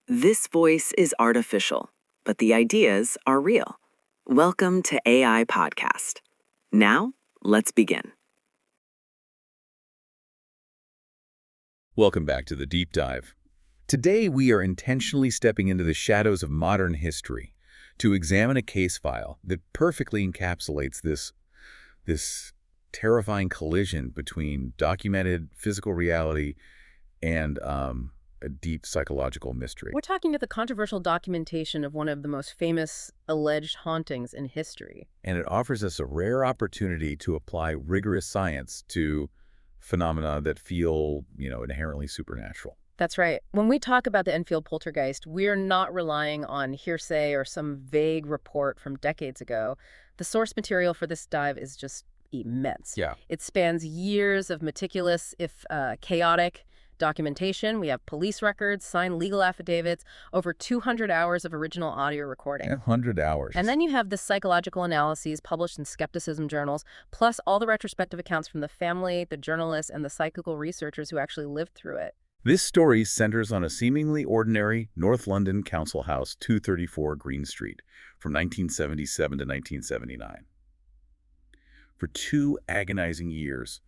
This voice is artificial, but the ideas are real. Welcome to AI Podcast. Now, let's begin. Welcome back to the Deep Dive. Today, we are intentionally stepping into the shadows of modern history to examine a case file that perfectly encapsulates this terrifying collision between documented physical reality and a deep psychological mystery. We're talking about the controversial documentation of one of the most famous alleged hauntings in history. And it offers us a rare opportunity to apply rigorous science to phenomena that feel, inherently supernatural. That's right. When we talk about the Enfield Poltergeist, we're not relying on hearsay or some vague report from decades ago. The source material for this dive is just immense. Yeah. It spans years of meticulous, if chaotic, documentation. We have police records, signed legal affidavits, over 200 hours of original audio recording. 100 hours. And then you have the psychological analyses published in skepticism journals, plus all the retrospective accounts from the family, the journalists, and the psychical researchers who actually lived through it. This story centers on a seemingly ordinary North London council house, 234 Green Street, from 1977 to 1979. For 2 agonizing years,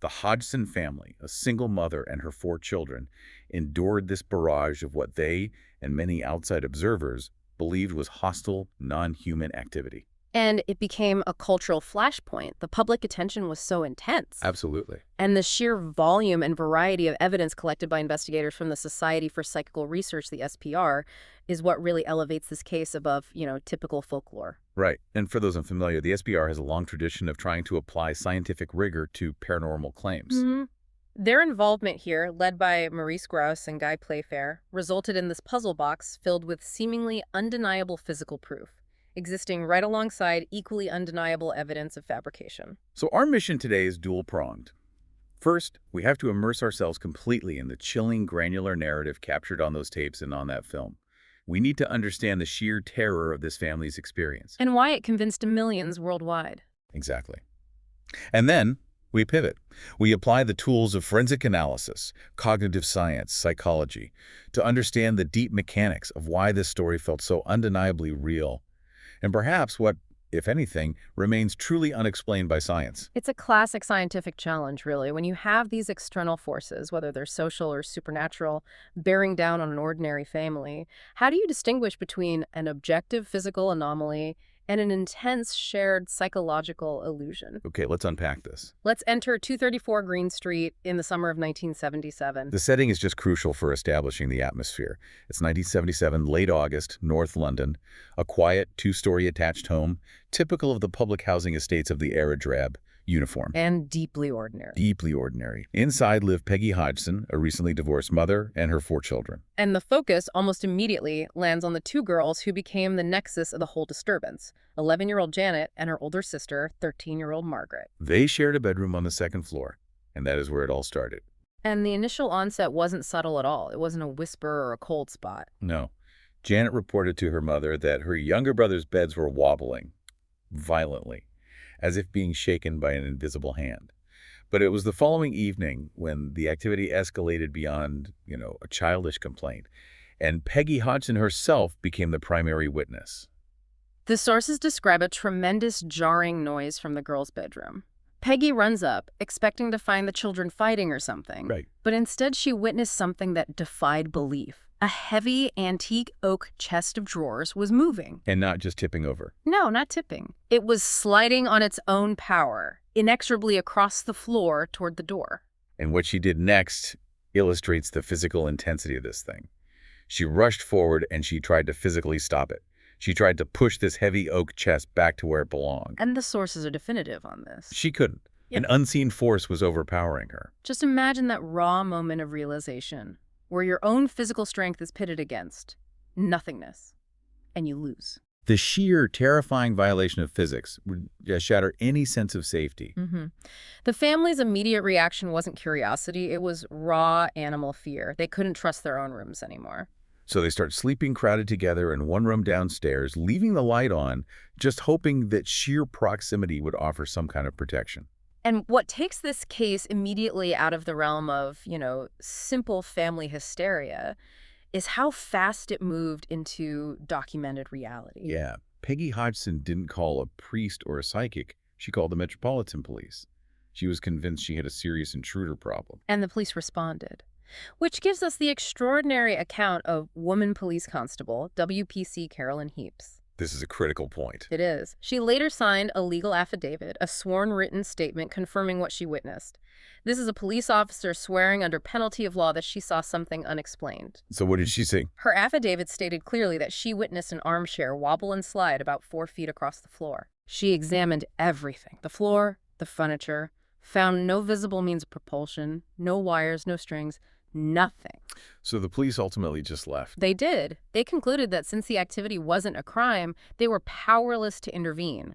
the Hodgson family, a single mother and her 4 children, endured this barrage of what they and many outside observers believed was hostile, non-human activity. And it became a cultural flashpoint. The public attention was so intense. Absolutely. And the sheer volume and variety of evidence collected by investigators from the Society for Psychical Research, the SPR, is what really elevates this case above, typical folklore. Right. And for those unfamiliar, the SPR has a long tradition of trying to apply scientific rigor to paranormal claims. Mm-hmm. Their involvement here, led by Maurice Grouse and Guy Playfair, resulted in this puzzle box filled with seemingly undeniable physical proof, existing right alongside equally undeniable evidence of fabrication. So our mission today is dual-pronged. First, we have to immerse ourselves completely in the chilling, granular narrative captured on those tapes and on that film. We need to understand the sheer terror of this family's experience. And why it convinced millions worldwide. Exactly. And then we pivot. We apply the tools of forensic analysis, cognitive science, psychology, to understand the deep mechanics of why this story felt so undeniably real, and perhaps what, if anything, remains truly unexplained by science. It's a classic scientific challenge, really. When you have these external forces, whether they're social or supernatural, bearing down on an ordinary family, how do you distinguish between an objective physical anomaly and an intense shared psychological illusion? Okay, let's unpack this. Let's enter 234 Green Street in the summer of 1977. The setting is just crucial for establishing the atmosphere. It's 1977, late August, North London, a quiet 2-story attached home, typical of the public housing estates of the era, drab uniform. And deeply ordinary. Deeply ordinary. Inside live Peggy Hodgson, a recently divorced mother, and her 4 children. And the focus almost immediately lands on the 2 girls who became the nexus of the whole disturbance, 11-year-old Janet and her older sister, 13-year-old Margaret. They shared a bedroom on the 2nd floor, and that is where it all started. And the initial onset wasn't subtle at all. It wasn't a whisper or a cold spot. No. Janet reported to her mother that her younger brother's beds were wobbling violently, as if being shaken by an invisible hand. But it was the following evening when the activity escalated beyond, a childish complaint, and Peggy Hodgson herself became the primary witness. The sources describe a tremendous jarring noise from the girls' bedroom. Peggy runs up, expecting to find the children fighting or something. Right. But instead she witnessed something that defied belief. A heavy, antique oak chest of drawers was moving. And not just tipping over. No, not tipping. It was sliding on its own power, inexorably across the floor toward the door. And what she did next illustrates the physical intensity of this thing. She rushed forward and she tried to physically stop it. She tried to push this heavy oak chest back to where it belonged. And the sources are definitive on this. She couldn't. Yep. An unseen force was overpowering her. Just imagine that raw moment of realization, where your own physical strength is pitted against nothingness, and you lose. The sheer, terrifying violation of physics would shatter any sense of safety. Mm-hmm. The family's immediate reaction wasn't curiosity. It was raw animal fear. They couldn't trust their own rooms anymore. So they start sleeping crowded together in one room downstairs, leaving the light on, just hoping that sheer proximity would offer some kind of protection. And what takes this case immediately out of the realm of, simple family hysteria is how fast it moved into documented reality. Yeah, Peggy Hodgson didn't call a priest or a psychic. She called the Metropolitan Police. She was convinced she had a serious intruder problem. And the police responded. Which gives us the extraordinary account of woman police constable WPC Carolyn Heaps. This is a critical point. It is. She later signed a legal affidavit, a sworn written statement confirming what she witnessed. This is a police officer swearing under penalty of law that she saw something unexplained. So what did she say? Her affidavit stated clearly that she witnessed an armchair wobble and slide about 4 feet across the floor. She examined everything, the floor, the furniture, found no visible means of propulsion, no wires, no strings, nothing. So the police ultimately just left. They did. They concluded that since the activity wasn't a crime, they were powerless to intervene.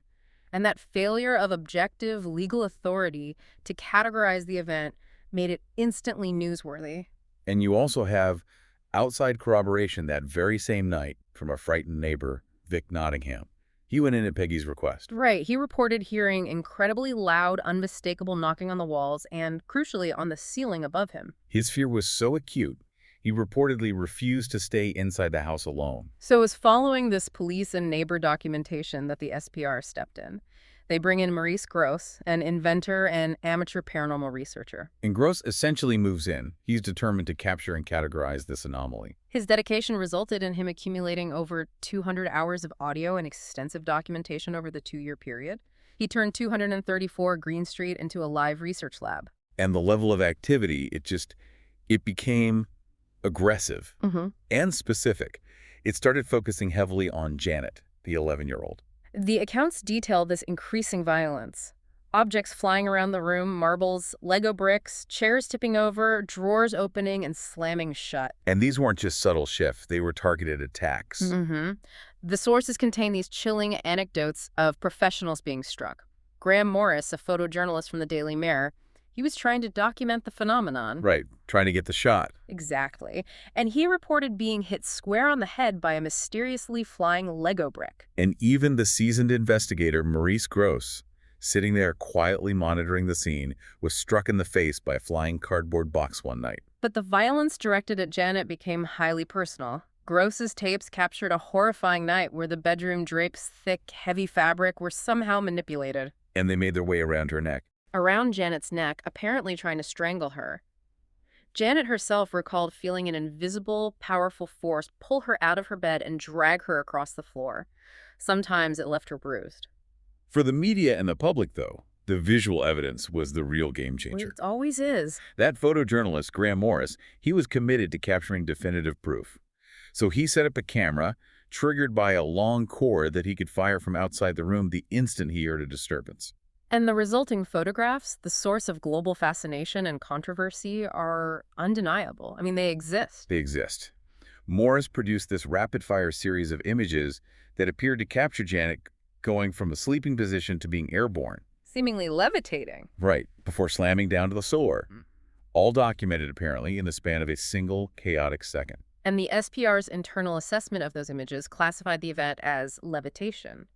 And that failure of objective legal authority to categorize the event made it instantly newsworthy. And you also have outside corroboration that very same night from a frightened neighbor, Vic Nottingham. He went in at Peggy's request. Right. He reported hearing incredibly loud, unmistakable knocking on the walls and, crucially, on the ceiling above him. His fear was so acute, he reportedly refused to stay inside the house alone. So it was following this police and neighbor documentation that the SPR stepped in. They bring in Maurice Gross, an inventor and amateur paranormal researcher. And Gross essentially moves in. He's determined to capture and categorize this anomaly. His dedication resulted in him accumulating over 200 hours of audio and extensive documentation over the 2-year period. He turned 234 Green Street into a live research lab. And the level of activity, it became aggressive and specific. It started focusing heavily on Janet, the 11-year-old. The accounts detail this increasing violence. Objects flying around the room, marbles, Lego bricks, chairs tipping over, drawers opening and slamming shut. And these weren't just subtle shifts, they were targeted attacks. The sources contain these chilling anecdotes of professionals being struck. Graham Morris, a photojournalist from the Daily Mirror, he was trying to document the phenomenon. Right, trying to get the shot. Exactly. And he reported being hit square on the head by a mysteriously flying Lego brick. And even the seasoned investigator, Maurice Gross, sitting there quietly monitoring the scene, was struck in the face by a flying cardboard box one night. But the violence directed at Janet became highly personal. Gross's tapes captured a horrifying night where the bedroom drapes, thick, heavy fabric, were somehow manipulated. And they made their way around her neck. Around Janet's neck, apparently trying to strangle her. Janet herself recalled feeling an invisible, powerful force pull her out of her bed and drag her across the floor. Sometimes it left her bruised. For the media and the public, though, the visual evidence was the real game changer. It always is. That photojournalist, Graham Morris, he was committed to capturing definitive proof. So he set up a camera, triggered by a long cord that he could fire from outside the room the instant he heard a disturbance. And the resulting photographs, the source of global fascination and controversy, are undeniable. I mean, they exist. They exist. Morris produced this rapid-fire series of images that appeared to capture Janet going from a sleeping position to being airborne. Seemingly levitating. Right, before slamming down to the floor. All documented, apparently, in the span of a single chaotic second. And the SPR's internal assessment of those images classified the event as levitation.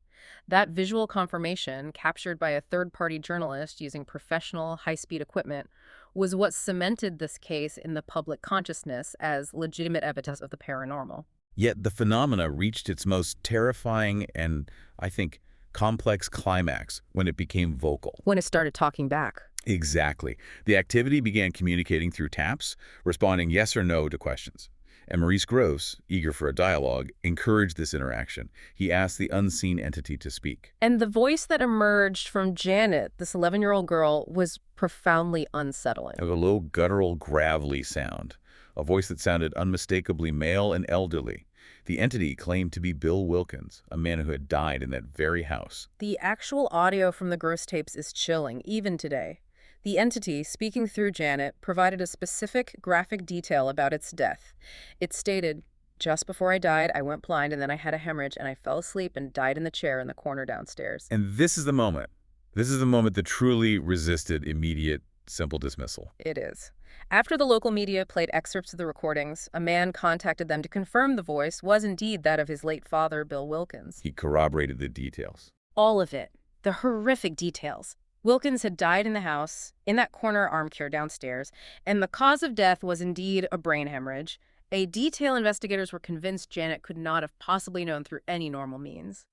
That visual confirmation, captured by a third-party journalist using professional, high-speed equipment, was what cemented this case in the public consciousness as legitimate evidence of the paranormal. Yet the phenomena reached its most terrifying and, I think, complex climax when it became vocal. When it started talking back. Exactly. The activity began communicating through taps, responding yes or no to questions. And Maurice Gross, eager for a dialogue, encouraged this interaction. He asked the unseen entity to speak. And the voice that emerged from Janet, this 11-year-old girl, was profoundly unsettling. A low, guttural, gravelly sound. A voice that sounded unmistakably male and elderly. The entity claimed to be Bill Wilkins, a man who had died in that very house. The actual audio from the Gross tapes is chilling, even today. The entity, speaking through Janet, provided a specific graphic detail about its death. It stated, "Just before I died, I went blind and then I had a hemorrhage and I fell asleep and died in the chair in the corner downstairs." And this is the moment. This is the moment that truly resisted immediate, simple dismissal. It is. After the local media played excerpts of the recordings, a man contacted them to confirm the voice was indeed that of his late father, Bill Wilkins. He corroborated the details. All of it. The horrific details. Wilkins had died in the house, in that corner armchair downstairs, and the cause of death was indeed a brain hemorrhage, A detail investigators were convinced Janet could not have possibly known through any normal means.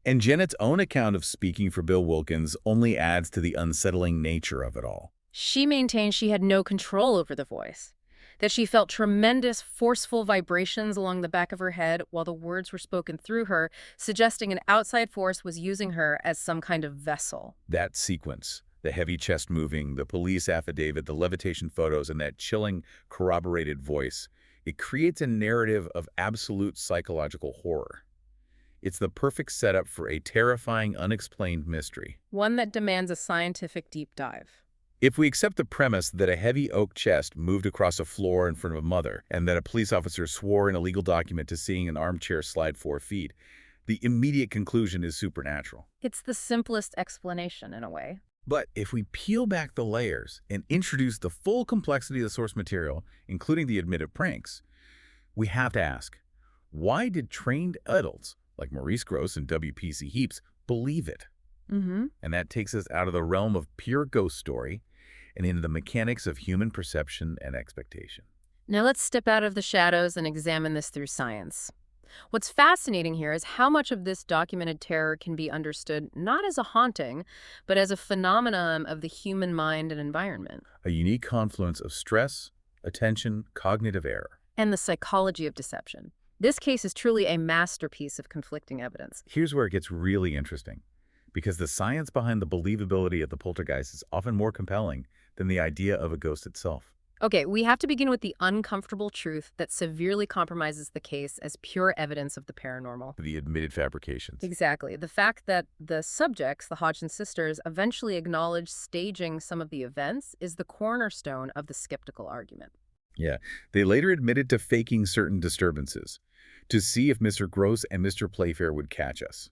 And Janet's own account of speaking for Bill Wilkins only adds to the unsettling nature of it all. She maintained she had no control over the voice, that she felt tremendous, forceful vibrations along the back of her head while the words were spoken through her, suggesting an outside force was using her as some kind of vessel. That sequence, the heavy chest moving, the police affidavit, the levitation photos, and that chilling, corroborated voice, it creates a narrative of absolute psychological horror. It's the perfect setup for a terrifying, unexplained mystery. One that demands a scientific deep dive. If we accept the premise that a heavy oak chest moved across a floor in front of a mother, and that a police officer swore in a legal document to seeing an armchair slide 4 feet, the immediate conclusion is supernatural. It's the simplest explanation, in a way. But if we peel back the layers and introduce the full complexity of the source material, including the admitted pranks, we have to ask, why did trained adults like Maurice Grosse and W.P.C. Heaps believe it? And that takes us out of the realm of pure ghost story and into the mechanics of human perception and expectation. Now let's step out of the shadows and examine this through science. What's fascinating here is how much of this documented terror can be understood not as a haunting, but as a phenomenon of the human mind and environment. A unique confluence of stress, attention, cognitive error. And the psychology of deception. This case is truly a masterpiece of conflicting evidence. Here's where it gets really interesting, because the science behind the believability of the poltergeist is often more compelling than the idea of a ghost itself. Okay, we have to begin with the uncomfortable truth that severely compromises the case as pure evidence of the paranormal. The admitted fabrications. Exactly. The fact that the subjects, the Hodgson sisters, eventually acknowledged staging some of the events is the cornerstone of the skeptical argument. Yeah, they later admitted to faking certain disturbances to see if Mr. Grosse and Mr. Playfair would catch us.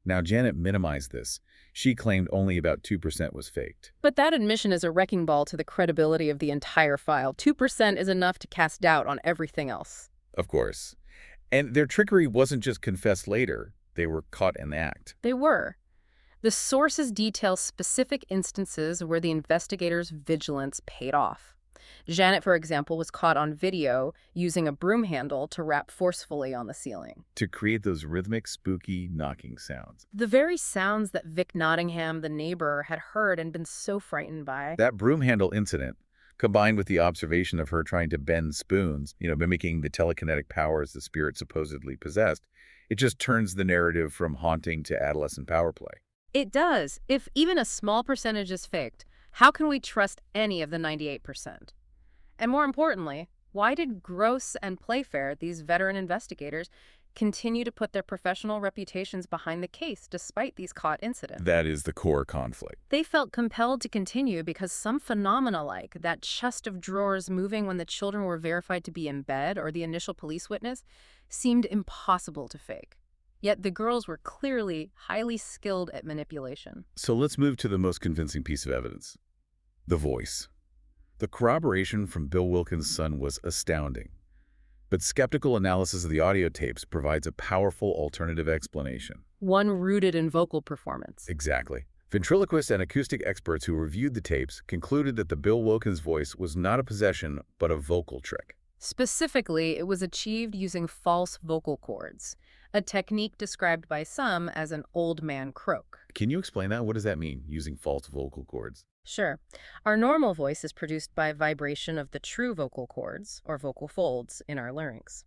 Now, Janet minimized this. She claimed only about 2% was faked. But that admission is a wrecking ball to the credibility of the entire file. 2% is enough to cast doubt on everything else. Of course. And their trickery wasn't just confessed later. They were caught in the act. They were. The sources detail specific instances where the investigators' vigilance paid off. Janet, for example, was caught on video using a broom handle to rap forcefully on the ceiling. To create those rhythmic, spooky knocking sounds. The very sounds that Vic Nottingham, the neighbor, had heard and been so frightened by. That broom handle incident, combined with the observation of her trying to bend spoons, mimicking the telekinetic powers the spirit supposedly possessed, it just turns the narrative from haunting to adolescent power play. It does. If even a small percentage is faked, how can we trust any of the 98%? And more importantly, why did Grosse and Playfair, these veteran investigators, continue to put their professional reputations behind the case despite these caught incidents? That is the core conflict. They felt compelled to continue because some phenomena like that chest of drawers moving when the children were verified to be in bed or the initial police witness seemed impossible to fake. Yet the girls were clearly highly skilled at manipulation. So let's move to the most convincing piece of evidence. The voice. The corroboration from Bill Wilkins' son was astounding. But skeptical analysis of the audio tapes provides a powerful alternative explanation. One rooted in vocal performance. Exactly. Ventriloquists and acoustic experts who reviewed the tapes concluded that the Bill Wilkins voice was not a possession, but a vocal trick. Specifically, it was achieved using false vocal cords, a technique described by some as an old man croak. Can you explain that? What does that mean, using false vocal cords? Sure. Our normal voice is produced by vibration of the true vocal cords, or vocal folds, in our larynx.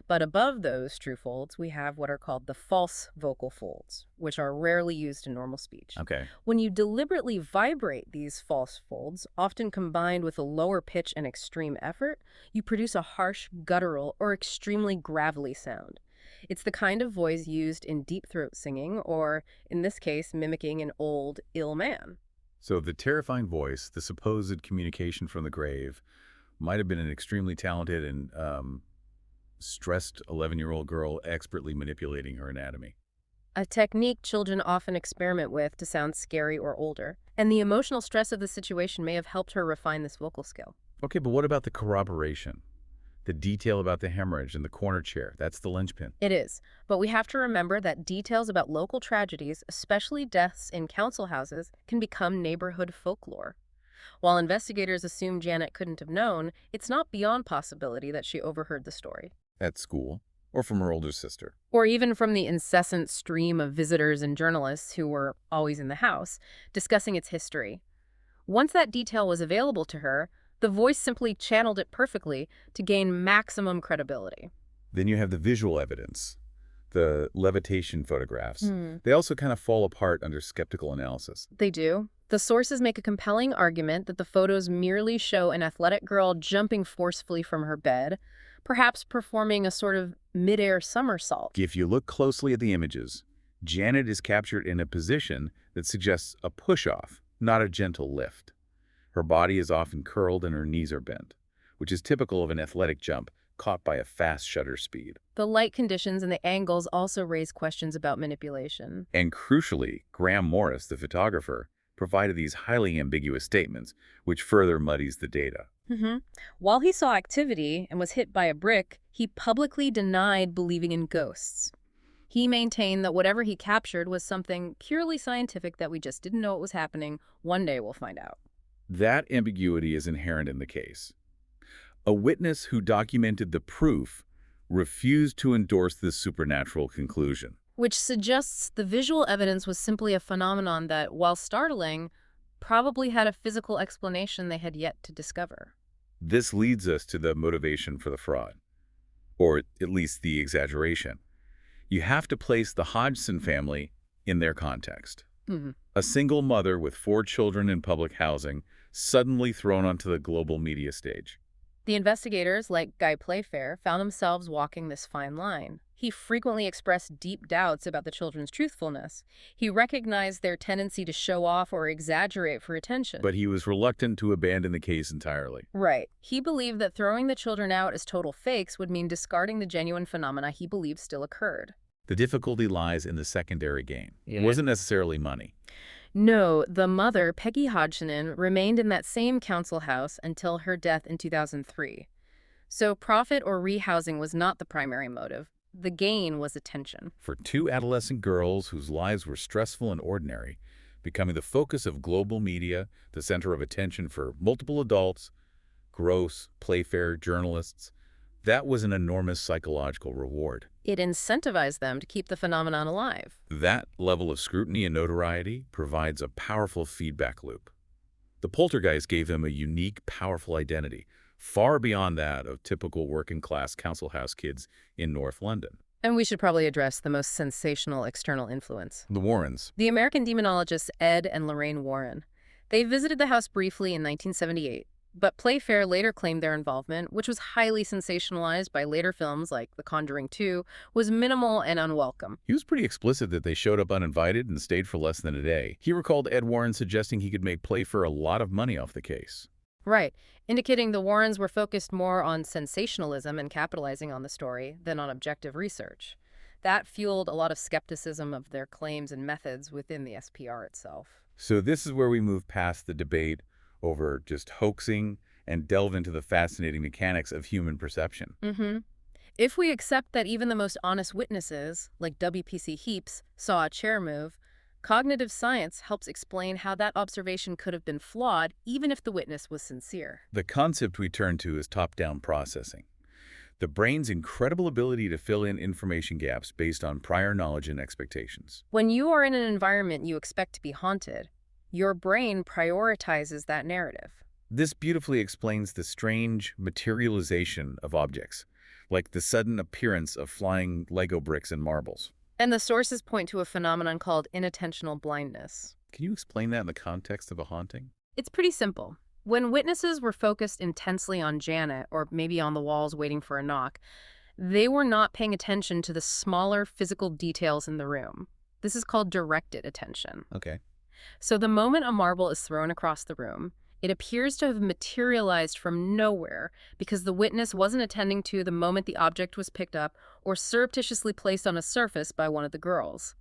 But above those true folds, we have what are called the false vocal folds, which are rarely used in normal speech. Okay. When you deliberately vibrate these false folds, often combined with a lower pitch and extreme effort, you produce a harsh, guttural, or extremely gravelly sound. It's the kind of voice used in deep throat singing, or, in this case, mimicking an old, ill man. So the terrifying voice, the supposed communication from the grave, might have been an extremely talented and stressed 11-year-old girl expertly manipulating her anatomy. A technique children often experiment with to sound scary or older. And the emotional stress of the situation may have helped her refine this vocal skill. Okay, but what about the corroboration? The detail about the hemorrhage and the corner chair, that's the linchpin. It is. But we have to remember that details about local tragedies, especially deaths in council houses, can become neighborhood folklore. While investigators assume Janet couldn't have known, it's not beyond possibility that she overheard the story. At school, or from her older sister. Or even from the incessant stream of visitors and journalists who were always in the house, discussing its history. Once that detail was available to her, the voice simply channeled it perfectly to gain maximum credibility. Then you have the visual evidence, the levitation photographs. They also kind of fall apart under skeptical analysis. They do. The sources make a compelling argument that the photos merely show an athletic girl jumping forcefully from her bed, perhaps performing a sort of mid-air somersault. If you look closely at the images, Janet is captured in a position that suggests a push-off, not a gentle lift. Her body is often curled and her knees are bent, which is typical of an athletic jump caught by a fast shutter speed. The light conditions and the angles also raise questions about manipulation. And crucially, Graham Morris, the photographer, provided these highly ambiguous statements, which further muddies the data. While he saw activity and was hit by a brick, he publicly denied believing in ghosts. He maintained that whatever he captured was something purely scientific that we just didn't know it was happening. One day we'll find out. That ambiguity is inherent in the case. A witness who documented the proof refused to endorse this supernatural conclusion. Which suggests the visual evidence was simply a phenomenon that, while startling, probably had a physical explanation they had yet to discover. This leads us to the motivation for the fraud, or at least the exaggeration. You have to place the Hodgson family in their context. A single mother with 4 children in public housing suddenly thrown onto the global media stage. The investigators, like Guy Playfair, found themselves walking this fine line. He frequently expressed deep doubts about the children's truthfulness. He recognized their tendency to show off or exaggerate for attention. But he was reluctant to abandon the case entirely. Right. He believed that throwing the children out as total fakes would mean discarding the genuine phenomena he believed still occurred. The difficulty lies in the secondary gain. It wasn't necessarily money. No, the mother, Peggy Hodgson, remained in that same council house until her death in 2003. So profit or rehousing was not the primary motive. The gain was attention. For 2 adolescent girls whose lives were stressful and ordinary, becoming the focus of global media, the center of attention for multiple adults, Gross, Playfair, journalists, that was an enormous psychological reward. It incentivized them to keep the phenomenon alive. That level of scrutiny and notoriety provides a powerful feedback loop. The Poltergeist gave them a unique, powerful identity, far beyond that of typical working-class council house kids in North London. And we should probably address the most sensational external influence. The Warrens. The American demonologists Ed and Lorraine Warren. They visited the house briefly in 1978. But Playfair later claimed their involvement, which was highly sensationalized by later films like The Conjuring 2, was minimal and unwelcome. He was pretty explicit that they showed up uninvited and stayed for less than a day. He recalled Ed Warren suggesting he could make Playfair a lot of money off the case. Right, indicating the Warrens were focused more on sensationalism and capitalizing on the story than on objective research. That fueled a lot of skepticism of their claims and methods within the SPR itself. So this is where we move past the debate over just hoaxing and delve into the fascinating mechanics of human perception. If we accept that even the most honest witnesses, like W.P.C. Heaps, saw a chair move, cognitive science helps explain how that observation could have been flawed even if the witness was sincere. The concept we turn to is top-down processing. The brain's incredible ability to fill in information gaps based on prior knowledge and expectations. When you are in an environment you expect to be haunted, your brain prioritizes that narrative. This beautifully explains the strange materialization of objects, like the sudden appearance of flying Lego bricks and marbles. And the sources point to a phenomenon called inattentional blindness. Can you explain that in the context of a haunting? It's pretty simple. When witnesses were focused intensely on Janet, or maybe on the walls waiting for a knock, they were not paying attention to the smaller physical details in the room. This is called directed attention. Okay. So the moment a marble is thrown across the room, it appears to have materialized from nowhere because the witness wasn't attending to the moment the object was picked up or surreptitiously placed on a surface by one of the girls.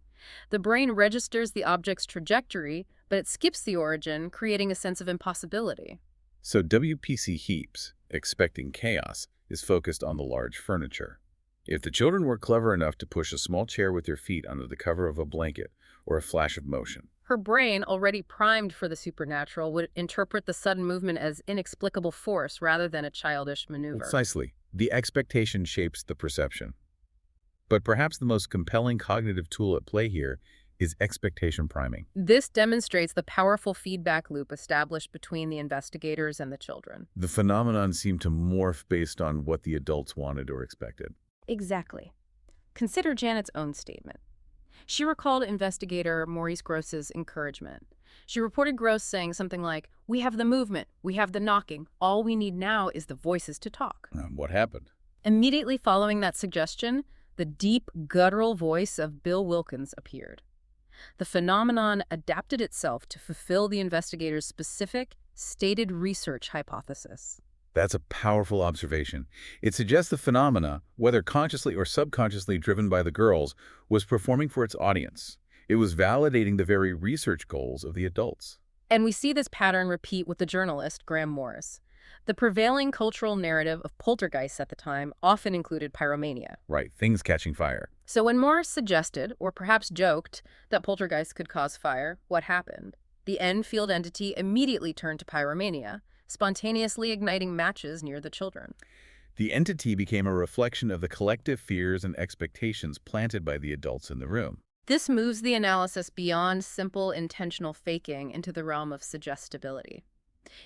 The brain registers the object's trajectory, but it skips the origin, creating a sense of impossibility. So W.P.C. Heaps, expecting chaos, is focused on the large furniture. If the children were clever enough to push a small chair with their feet under the cover of a blanket or a flash of motion, Her brain, already primed for the supernatural, would interpret the sudden movement as inexplicable force rather than a childish maneuver. Precisely. The expectation shapes the perception. But perhaps the most compelling cognitive tool at play here is expectation priming. This demonstrates the powerful feedback loop established between the investigators and the children. The phenomenon seemed to morph based on what the adults wanted or expected. Exactly. Consider Janet's own statement. She recalled investigator Maurice Gross's encouragement. She reported Gross saying something like, "We have the movement, we have the knocking, all we need now is the voices to talk." What happened? Immediately following that suggestion, the deep, guttural voice of Bill Wilkins appeared. The phenomenon adapted itself to fulfill the investigator's specific, stated research hypothesis. That's a powerful observation. It suggests the phenomena, whether consciously or subconsciously driven by the girls, was performing for its audience. It was validating the very research goals of the adults. And we see this pattern repeat with the journalist, Graham Morris. The prevailing cultural narrative of poltergeists at the time often included pyromania. Right, things catching fire. So when Morris suggested, or perhaps joked, that poltergeists could cause fire, what happened? The Enfield entity immediately turned to pyromania, spontaneously igniting matches near the children. The entity became a reflection of the collective fears and expectations planted by the adults in the room. This moves the analysis beyond simple intentional faking into the realm of suggestibility.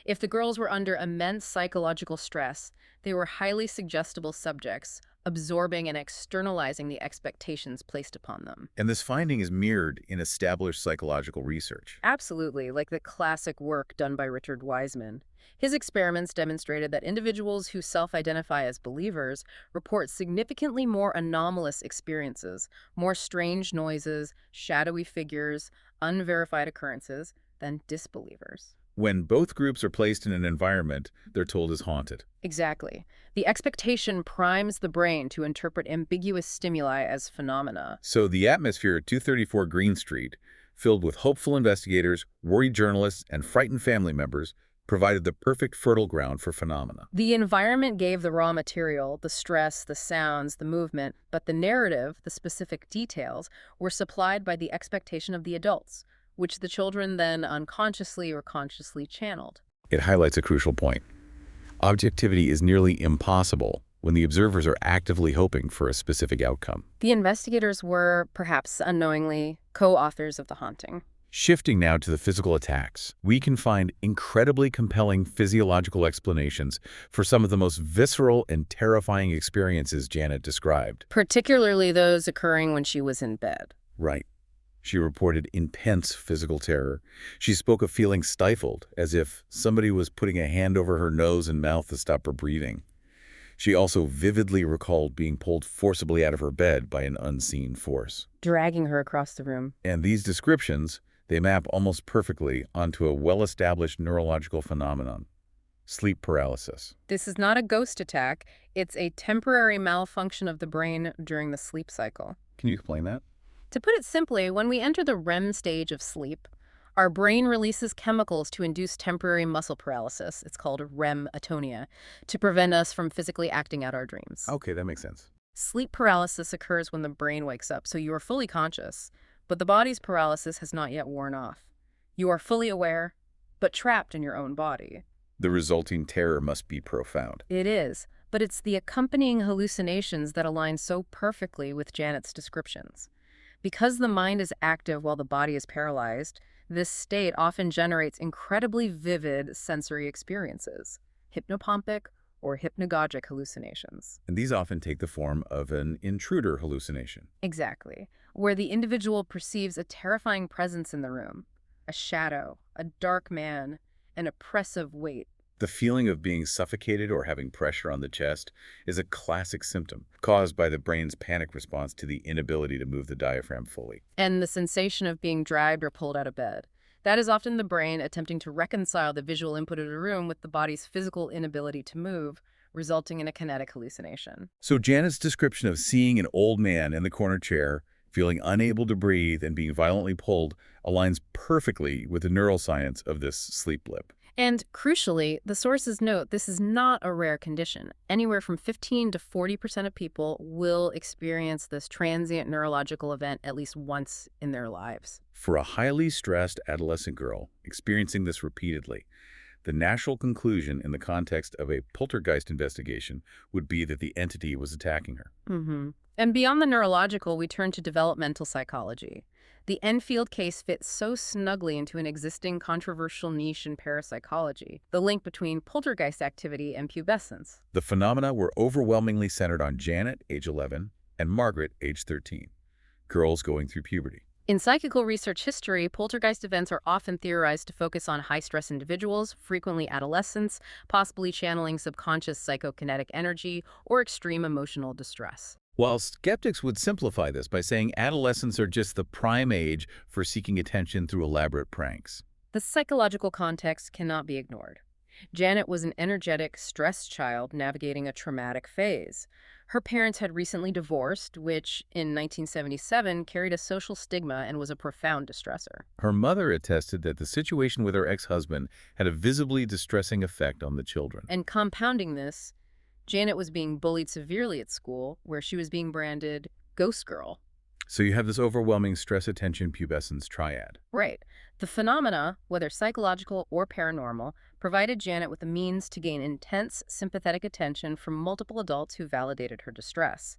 If the girls were under immense psychological stress, they were highly suggestible subjects, absorbing and externalizing the expectations placed upon them. And this finding is mirrored in established psychological research. Absolutely, like the classic work done by Richard Wiseman. His experiments demonstrated that individuals who self-identify as believers report significantly more anomalous experiences, more strange noises, shadowy figures, unverified occurrences than disbelievers. When both groups are placed in an environment they're told is haunted. Exactly. The expectation primes the brain to interpret ambiguous stimuli as phenomena. So the atmosphere at 234 Green Street, filled with hopeful investigators, worried journalists, and frightened family members, provided the perfect fertile ground for phenomena. The environment gave the raw material, the stress, the sounds, the movement, but the narrative, the specific details, were supplied by the expectation of the adults, which the children then unconsciously or consciously channeled. It highlights a crucial point. Objectivity is nearly impossible when the observers are actively hoping for a specific outcome. The investigators were, perhaps unknowingly, co-authors of the haunting. Shifting now to the physical attacks, we can find incredibly compelling physiological explanations for some of the most visceral and terrifying experiences Janet described. Particularly those occurring when she was in bed. Right. She reported intense physical terror. She spoke of feeling stifled, as if somebody was putting a hand over her nose and mouth to stop her breathing. She also vividly recalled being pulled forcibly out of her bed by an unseen force, dragging her across the room. And these descriptions, they map almost perfectly onto a well-established neurological phenomenon, sleep paralysis. This is not a ghost attack. It's a temporary malfunction of the brain during the sleep cycle. Can you explain that? To put it simply, when we enter the REM stage of sleep, our brain releases chemicals to induce temporary muscle paralysis. It's called REM atonia, to prevent us from physically acting out our dreams. Okay, that makes sense. Sleep paralysis occurs when the brain wakes up, so you are fully conscious, but the body's paralysis has not yet worn off. You are fully aware, but trapped in your own body. The resulting terror must be profound. It is, but it's the accompanying hallucinations that align so perfectly with Janet's descriptions. Because the mind is active while the body is paralyzed, this state often generates incredibly vivid sensory experiences, hypnopompic or hypnagogic hallucinations. And these often take the form of an intruder hallucination. Exactly, where the individual perceives a terrifying presence in the room, a shadow, a dark man, an oppressive weight. The feeling of being suffocated or having pressure on the chest is a classic symptom caused by the brain's panic response to the inability to move the diaphragm fully. And the sensation of being dragged or pulled out of bed. That is often the brain attempting to reconcile the visual input of the room with the body's physical inability to move, resulting in a kinetic hallucination. So Janet's description of seeing an old man in the corner chair, feeling unable to breathe and being violently pulled, aligns perfectly with the neuroscience of this sleep blip. And crucially, the sources note this is not a rare condition. Anywhere from 15 to 40% of people will experience this transient neurological event at least once in their lives. For a highly stressed adolescent girl experiencing this repeatedly, the natural conclusion in the context of a poltergeist investigation would be that the entity was attacking her. And beyond the neurological, we turn to developmental psychology. The Enfield case fits so snugly into an existing controversial niche in parapsychology, the link between poltergeist activity and pubescence. The phenomena were overwhelmingly centered on Janet, age 11, and Margaret, age 13, girls going through puberty. In psychical research history, poltergeist events are often theorized to focus on high-stress individuals, frequently adolescents, possibly channeling subconscious psychokinetic energy or extreme emotional distress. While skeptics would simplify this by saying adolescents are just the prime age for seeking attention through elaborate pranks. The psychological context cannot be ignored. Janet was an energetic, stressed child navigating a traumatic phase. Her parents had recently divorced, which, in 1977, carried a social stigma and was a profound distressor. Her mother attested that the situation with her ex-husband had a visibly distressing effect on the children. And compounding this, Janet was being bullied severely at school, where she was being branded Ghost Girl. So you have this overwhelming stress-attention-pubescence triad. Right. The phenomena, whether psychological or paranormal, provided Janet with the means to gain intense, sympathetic attention from multiple adults who validated her distress.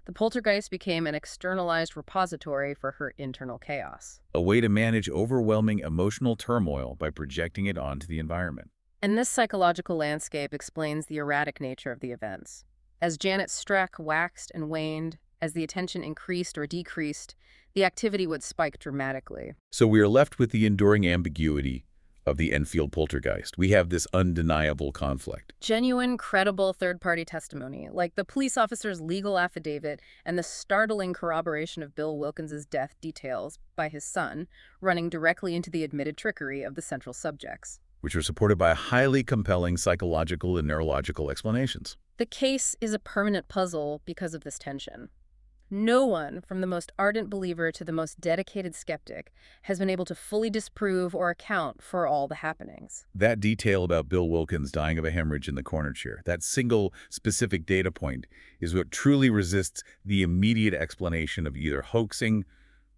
The poltergeist became an externalized repository for her internal chaos. A way to manage overwhelming emotional turmoil by projecting it onto the environment. And this psychological landscape explains the erratic nature of the events. As Janet's stress waxed and waned, as the attention increased or decreased, the activity would spike dramatically. So we are left with the enduring ambiguity of the Enfield poltergeist. We have this undeniable conflict. Genuine, credible third-party testimony, like the police officer's legal affidavit and the startling corroboration of Bill Wilkins' death details by his son, running directly into the admitted trickery of the central subjects, which are supported by highly compelling psychological and neurological explanations. The case is a permanent puzzle because of this tension. No one, from the most ardent believer to the most dedicated skeptic, has been able to fully disprove or account for all the happenings. That detail about Bill Wilkins dying of a hemorrhage in the corner chair, that single specific data point, is what truly resists the immediate explanation of either hoaxing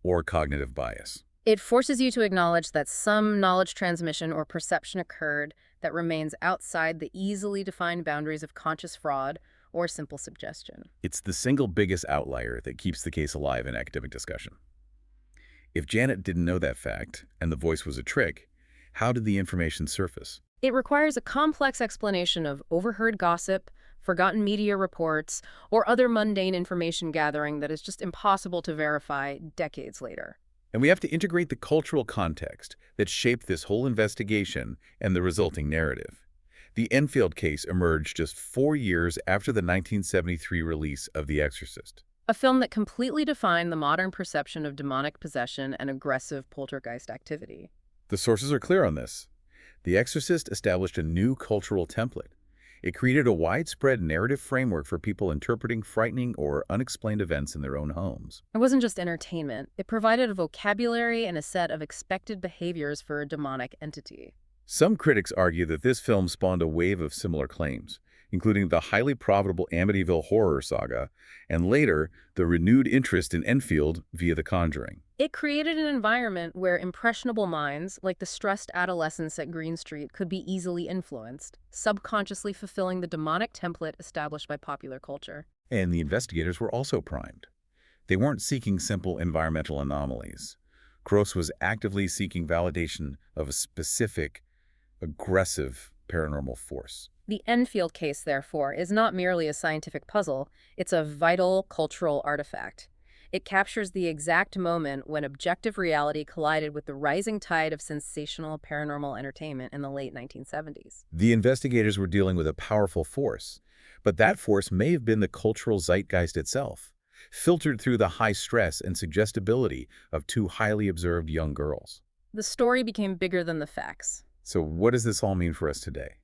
or cognitive bias. It forces you to acknowledge that some knowledge transmission or perception occurred that remains outside the easily defined boundaries of conscious fraud or simple suggestion. It's the single biggest outlier that keeps the case alive in academic discussion. If Janet didn't know that fact, and the voice was a trick, how did the information surface? It requires a complex explanation of overheard gossip, forgotten media reports, or other mundane information gathering that is just impossible to verify decades later. And we have to integrate the cultural context that shaped this whole investigation and the resulting narrative. The Enfield case emerged just 4 years after the 1973 release of The Exorcist, a film that completely defined the modern perception of demonic possession and aggressive poltergeist activity. The sources are clear on this. The Exorcist established a new cultural template. It created a widespread narrative framework for people interpreting frightening or unexplained events in their own homes. It wasn't just entertainment. It provided a vocabulary and a set of expected behaviors for a demonic entity. Some critics argue that this film spawned a wave of similar claims, including the highly profitable Amityville horror saga, and later, the renewed interest in Enfield via The Conjuring. It created an environment where impressionable minds, like the stressed adolescents at Green Street, could be easily influenced, subconsciously fulfilling the demonic template established by popular culture. And the investigators were also primed. They weren't seeking simple environmental anomalies. Gross was actively seeking validation of a specific, aggressive paranormal force. The Enfield case, therefore, is not merely a scientific puzzle, it's a vital cultural artifact. It captures the exact moment when objective reality collided with the rising tide of sensational paranormal entertainment in the late 1970s. The investigators were dealing with a powerful force, but that force may have been the cultural zeitgeist itself, filtered through the high stress and suggestibility of two highly observed young girls. The story became bigger than the facts. So what does this all mean for us today?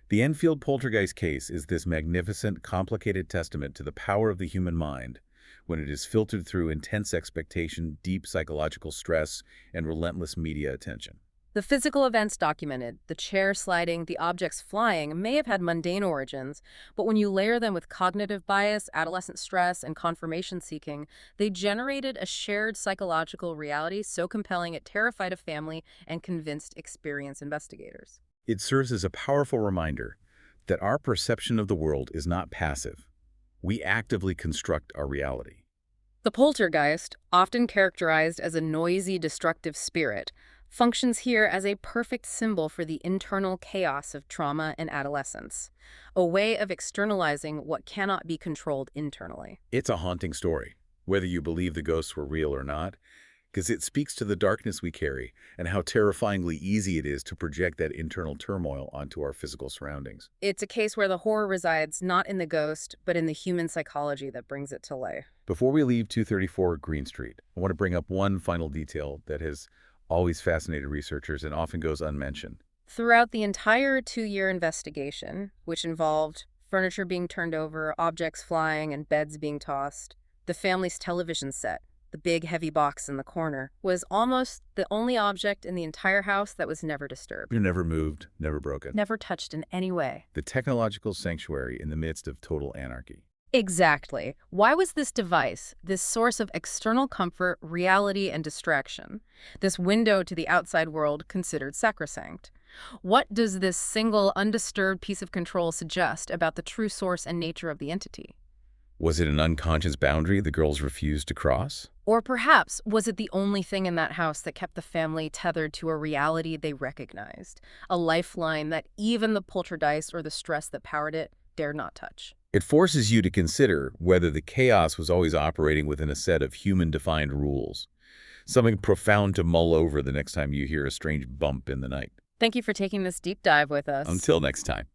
The Enfield Poltergeist case is this magnificent, complicated testament to the power of the human mind when it is filtered through intense expectation, deep psychological stress, and relentless media attention. The physical events documented, the chair sliding, the objects flying, may have had mundane origins, but when you layer them with cognitive bias, adolescent stress, and confirmation seeking, they generated a shared psychological reality so compelling it terrified a family and convinced experienced investigators. It serves as a powerful reminder that our perception of the world is not passive. We actively construct our reality. The poltergeist, often characterized as a noisy, destructive spirit, functions here as a perfect symbol for the internal chaos of trauma and adolescence, a way of externalizing what cannot be controlled internally. It's a haunting story, whether you believe the ghosts were real or not, because it speaks to the darkness we carry and how terrifyingly easy it is to project that internal turmoil onto our physical surroundings. It's a case where the horror resides not in the ghost, but in the human psychology that brings it to life. Before we leave 234 Green Street, I want to bring up one final detail that has always fascinated researchers and often goes unmentioned. Throughout the entire 2-year investigation, which involved furniture being turned over, objects flying, and beds being tossed, the family's television set, the big heavy box in the corner, was almost the only object in the entire house that was never disturbed. You're never moved, never broken. Never touched in any way. The technological sanctuary in the midst of total anarchy. Exactly. Why was this device, this source of external comfort, reality, and distraction, this window to the outside world, considered sacrosanct? What does this single, undisturbed piece of control suggest about the true source and nature of the entity? Was it an unconscious boundary the girls refused to cross? Or perhaps, was it the only thing in that house that kept the family tethered to a reality they recognized, a lifeline that even the poltergeist or the stress that powered it dared not touch? It forces you to consider whether the chaos was always operating within a set of human-defined rules. Something profound to mull over the next time you hear a strange bump in the night. Thank you for taking this deep dive with us. Until next time.